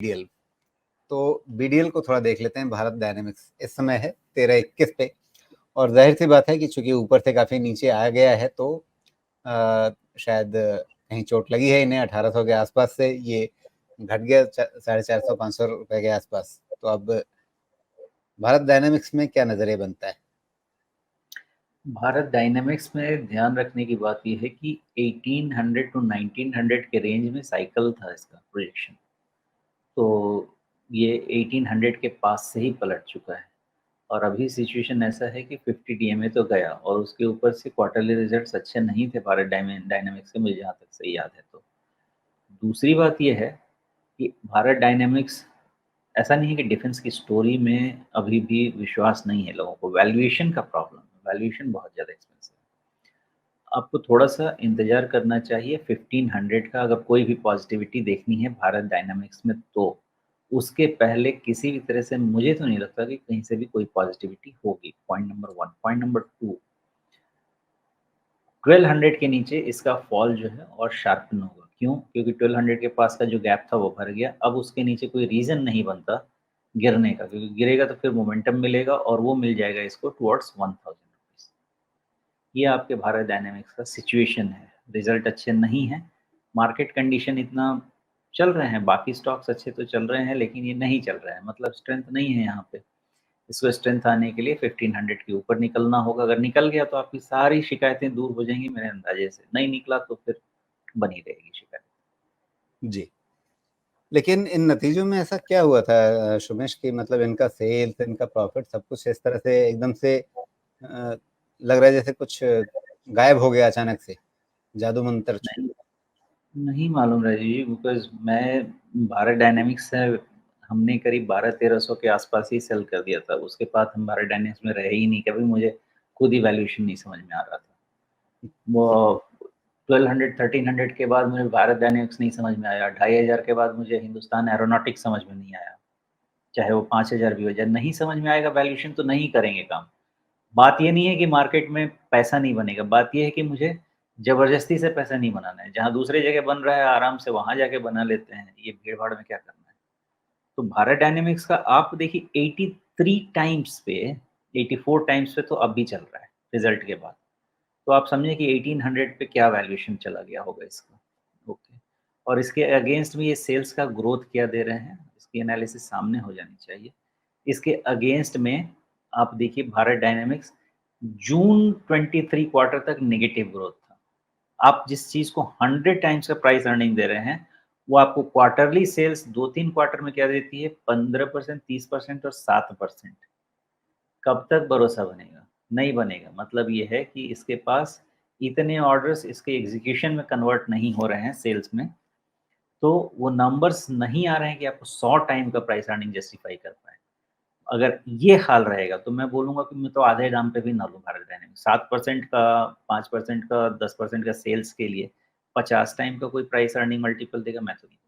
BDL. तो BDL को थोड़ा देख लेते हैं। भारत डायनामिक्स इस समय है 1321 पे, और जाहिर सी बात है कि चूंकि ऊपर से काफी नीचे आ गया है तो शायद कहीं चोट लगी है इन्हें। 1800 के आसपास से ये घट गया 450-500 रुपए के आसपास। तो अब भारत डायनामिक्स में क्या नजरिया बनता है? भारत डायनामिक्स में ध्यान रखने की बात यह है कि 1800 टू 1900 के रेंज में साइकिल था इसका प्रोजेक्शन। तो ये 1800 के पास से ही पलट चुका है और अभी सिचुएशन ऐसा है कि 50 डीएमए तो गया और उसके ऊपर से क्वार्टरली रिजल्ट्स अच्छे नहीं थे भारत डायनामिक्स के, मुझे जहाँ तक सही याद है। तो दूसरी बात यह है कि भारत डायनामिक्स, ऐसा नहीं है कि डिफेंस की स्टोरी में अभी भी विश्वास नहीं है लोगों को, वैल्यूएशन का प्रॉब्लम है, वैल्यूएशन बहुत ज़्यादा एक्सपेंसिव है। आपको थोड़ा-सा इंतज़ार करना चाहिए 1500 का, अगर कोई भी पॉज़िटिविटी देखनी है भारत डायनामिक्स में तो। उसके पहले किसी भी तरह से मुझे तो नहीं लगता कि कहीं से भी कोई पॉज़िटिविटी होगी, पॉइंट नंबर 1। पॉइंट नंबर 2, 1200 के नीचे इसका फॉल जो है और शार्पन होगा। क्यों? क्योंकि 1200 के पास का जो गैप था वो भर गया। अब उसके नीचे कोई रीज़न नहीं बनता गिरने का, क्योंकि गिरेगा तो फिर मोमेंटम मिलेगा और वो मिल जाएगा इसको टुवर्ड्स 1000 रुपीज़। ये आपके भारत डायनामिक्स का सिचुएशन है। रिजल्ट अच्छे नहीं हैं, मार्केट कंडीशन इतना चल रहे हैं, बाकी स्टॉक्स अच्छे तो चल रहे हैं लेकिन ये नहीं चल रहा है, मतलब स्ट्रेंथ नहीं है यहाँ पे। इसको स्ट्रेंथ आने के लिए 1500 के ऊपर निकलना होगा। अगर निकल गया तो आपकी सारी शिकायतें दूर हो जाएंगी मेरे अंदाजे से। नहीं निकला तो फिर बनी रहेगी शिकायत। जी, लेकिन इन नतीजों में ऐसा क्या हुआ था सुमेश, की मतलब इनका सेल्स, इनका प्रॉफिट, सब कुछ इस तरह से एकदम से लग रहा है जैसे कुछ गायब हो गया अचानक से, जादू मंत्र। नहीं, नहीं मालूम राजीव जी, बिकॉज़ मैं भारत डायनामिक्स से हमने करीब 1200-1300 के आसपास ही सेल कर दिया था। उसके बाद हम भारत डायनामिक्स में रहे ही नहीं, कभी मुझे खुद ही वैल्यूएशन नहीं समझ में आ रहा था। वो 1200-1300 के बाद मुझे भारत डायनामिक्स नहीं समझ में आया। 2500 के बाद मुझे हिंदुस्तान एरोनॉटिक्स समझ में नहीं आया। चाहे वो 5000 भी हो जाए, नहीं समझ में आएगा वैल्यूएशन तो नहीं करेंगे काम। बात ये नहीं है कि मार्केट में पैसा नहीं बनेगा, बात ये है कि मुझे ज़बरदस्ती से पैसा नहीं बनाना है। जहाँ दूसरी जगह बन रहा है आराम से वहाँ जाके बना लेते हैं, ये भीड़-भाड़ में क्या करना है। तो भारत डायनामिक्स का आप देखिए 83 टाइम्स पे, 84 टाइम्स पे तो अब भी चल रहा है रिज़ल्ट के बाद। तो आप समझिए कि 1800 पे क्या वैल्यूएशन चला गया होगा इसका। ओके। और इसके अगेंस्ट में ये सेल्स का ग्रोथ क्या दे रहे हैं, इसकी एनालिसिस सामने हो जानी चाहिए। इसके अगेंस्ट में आप देखिए भारत डायनामिक्स जून 23 क्वार्टर तक नेगेटिव ग्रोथ था। आप जिस चीज़ को 100 टाइम्स का प्राइस अर्निंग दे रहे हैं, वो आपको क्वार्टरली सेल्स 2-3 क्वार्टर में क्या देती है, 15%, 30% और 7%। कब तक भरोसा बनेगा? नहीं बनेगा। मतलब ये है कि इसके पास इतने ऑर्डर्स इसके एग्ज़ीक्यूशन में कन्वर्ट नहीं हो रहे हैं सेल्स में, तो वो नंबर्स नहीं आ रहे हैं कि आपको 100 टाइम का प्राइस अर्निंग जस्टिफ़ाई कर पाएँ। अगर ये हाल रहेगा तो मैं बोलूँगा कि मैं तो आधे दाम पे भी ना लूँ भारत डायनामिक्स। 7% का, 5% का, 10% का सेल्स के लिए 50 टाइम का कोई प्राइस अर्निंग मल्टीपल देगा, मैं तो नहीं।